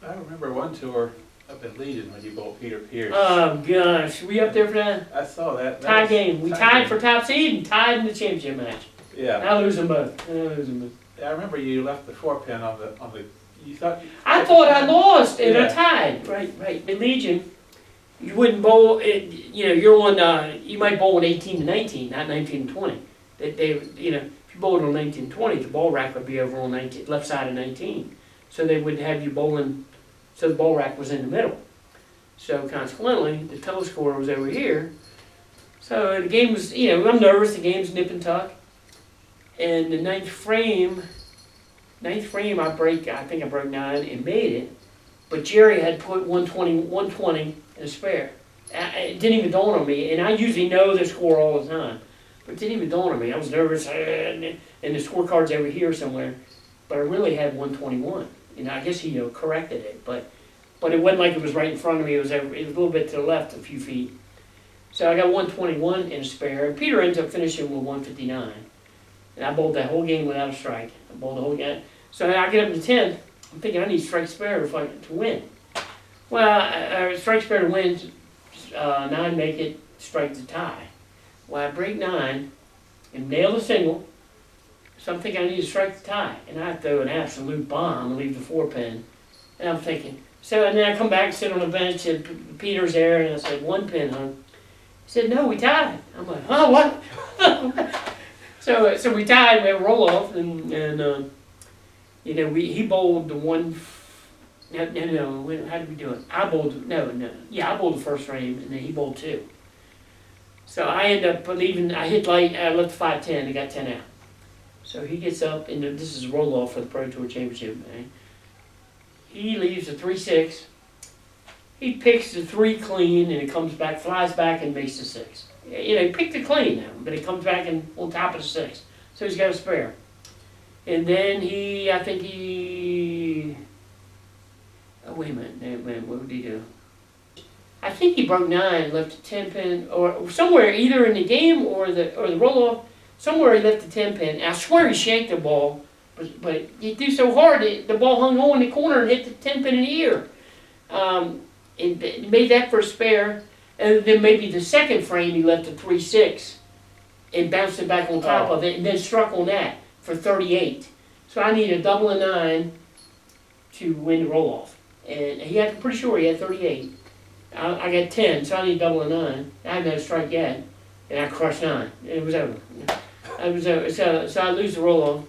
I remember one tour up at Legion when you bowled Peter Pierce. Oh gosh, we up there for that I saw that. tie game. We tied game. for top seed and tied in the championship match. Yeah. I lose them both. I lose them both. I remember you left the 4-pin on the. You thought. I thought I lost and I Yeah. tied. Right. In Legion, you wouldn't bowl. You're on. You might bowl in 18 to 19, not 19 to 20. They if you bowled on 19 to 20, the ball rack would be over on 19, left side of 19. So they would have you bowling. So the ball rack was in the middle. So consequently, the toe score was over here. So the game was, I'm nervous. The game's nip and tuck. And the ninth frame, I think I broke 9 and made it. But Jerry had put 120 in a spare. It didn't even dawn on me. And I usually know the score all the time. But it didn't even dawn on me. I was nervous. And the scorecard's over here somewhere. But I really had 121. I guess he corrected it. But it wasn't like it was right in front of me. It was a little bit to the left, a few feet. So I got 121 in a spare. And Peter ends up finishing with 159. And I bowled that whole game without a strike. I bowled the whole game. So I get up to 10th. I'm thinking I need strike spare to win. Well, strike spare to win, 9 make it, strike to tie. Well, I break 9 and nail a single. So I'm thinking I need to strike the tie. And I throw an absolute bomb and leave the 4-pin. And I'm thinking, and then I come back and sit on the bench and Peter's there and I said, 1 pin, huh? He said, no, we tied. I'm like, huh, what? So we tied, we had a roll off and he bowled the one, no, how did we do it? I bowled the first frame and then he bowled 2. So I end up leaving, I hit light, I left 5-10, I got 10 out. So he gets up, and this is a roll-off for the Pro Tour Championship. Man. He leaves a 3-6. He picks the 3 clean, and it comes back, flies back, and makes the 6. He picked it clean now, but it comes back and on top of the 6. So he's got a spare. And then wait a minute, what did he do? I think he broke 9, left a 10-pin, or somewhere, either in the game or the roll-off. Somewhere he left the 10-pin. I swear he shanked the ball, but he threw so hard the ball hung on in the corner and hit the 10-pin in the ear. And made that for a spare. And then maybe the second frame he left a 3-6 and bounced it back on top of it and then struck on that for 38. So I needed a double and 9 to win the roll-off. And I'm pretty sure he had 38. I got 10, so I need double and 9. I haven't had a strike yet. And I crushed 9. It was over. So I lose the roll-off.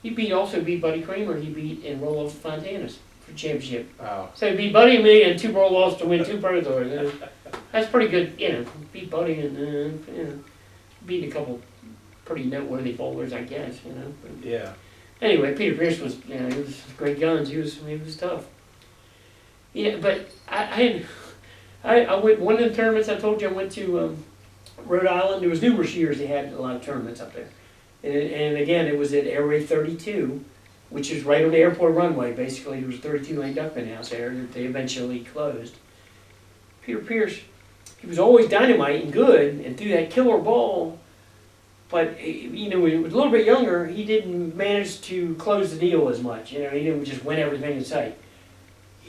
He also beat Buddy Kramer. He beat in roll-offs Fontanas for championship. Wow. So he beat Buddy and me and 2 roll-offs to win 2 Pro Tours. That's pretty good, beat Buddy and, beat a couple pretty noteworthy bowlers, I guess, But Yeah. anyway, Peter Pierce was, he was great guns. He was tough. Yeah, but I went, one of the tournaments I told you I went to, Rhode Island. There was numerous years they had a lot of tournaments up there, and again it was at Airway 32, which is right on the airport runway. Basically, there was a 32-lane duckpin house there that they eventually closed. Peter Pierce, he was always dynamite and good, and threw that killer ball. But when he was a little bit younger, he didn't manage to close the deal as much. He didn't just win everything in sight.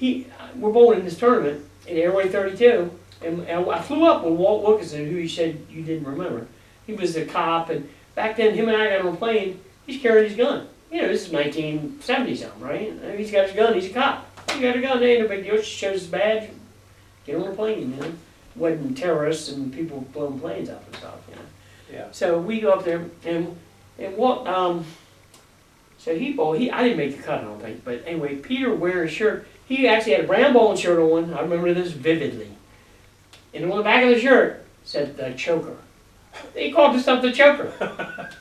We're bowling in this tournament at Airway 32. And I flew up with Walt Wilkinson, who you said you didn't remember. He was a cop, and back then, him and I got on a plane. He's carrying his gun. This is 1970-something, right? He's got his gun. He's a cop. He got a gun. They ain't no big deal. Just shows his badge. Get on a plane, Wasn't terrorists and people blowing planes up and stuff, Yeah. So we go up there, and Walt, so he bowled. I didn't make the cut, I don't think. But anyway, Peter wearing a shirt. He actually had a brown bowling shirt on. I remember this vividly. And on the back of the shirt said the choker. He called this stuff the choker.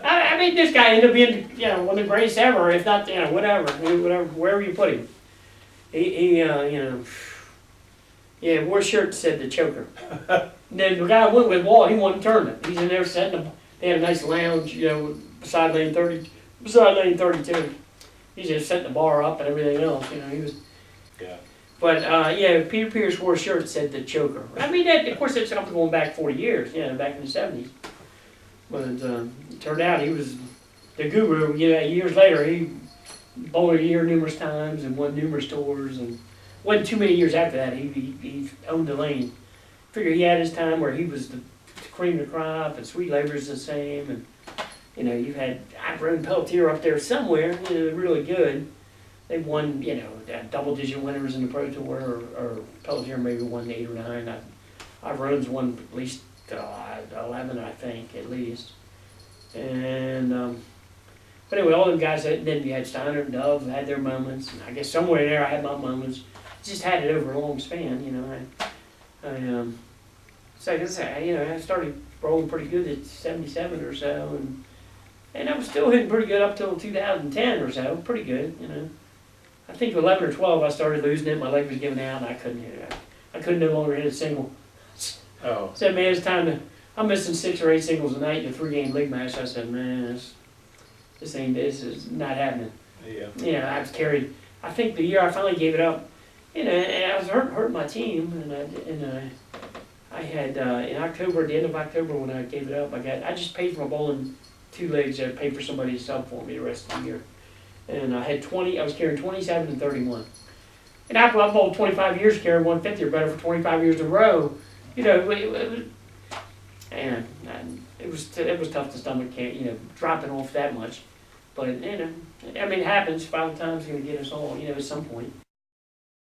I mean, this guy ended up being, one of the greatest ever, if not, whatever, wherever you put him. Wore a shirt that said the choker. And then the guy went with Walt. He won the tournament. He's in there setting up. They had a nice lounge, beside lane 32. He's just setting the bar up and everything else. He was. Yeah. But Peter Pierce wore a shirt that said the choker. I mean, of course, that's something going back 40 years, back in the 70s. But it turned out he was the guru. Years later, he bowled a year numerous times and won numerous tours. And wasn't too many years after that, he owned the lane. Figure he had his time where he was the cream of the crop, and Sweet Labor's the same, and, you know, you've had, I've run Pelletier up there somewhere, you know, really good. They won, you know, double-digit winners in the Pro Tour, or Pelletier maybe won 8 or 9. I've runs won at least 11, I think, at least. And, but anyway, all them guys, then you had Steiner and Dove had their moments, and I guess somewhere in there I had my moments. Just had it over a long span, you know. So I say, you know, I started rolling pretty good at 77 or so, and I was still hitting pretty good up till 2010 or so, pretty good, you know. I think 11 or 12 I started losing it, my leg was giving out, and I couldn't no longer hit a single. Oh, Said, man, it's time to, I'm missing 6 or 8 singles a night in a 3-game league match. I said, man, this is not happening. yeah. You know, I was carried, I think the year I finally gave it up, you know, and I was hurting my team, and I had, in October, at the end of October when I gave it up, I just paid for my bowling 2 legs, I paid for somebody to sub for me the rest of the year. And I had I was carrying 27 and 31. And after I bowled 25 years carrying 150 or better for 25 years in a row, you know, and it was tough to stomach, you know, dropping off that much. But, you know, I mean, it happens. 5 times going to get us all, you know, at some point.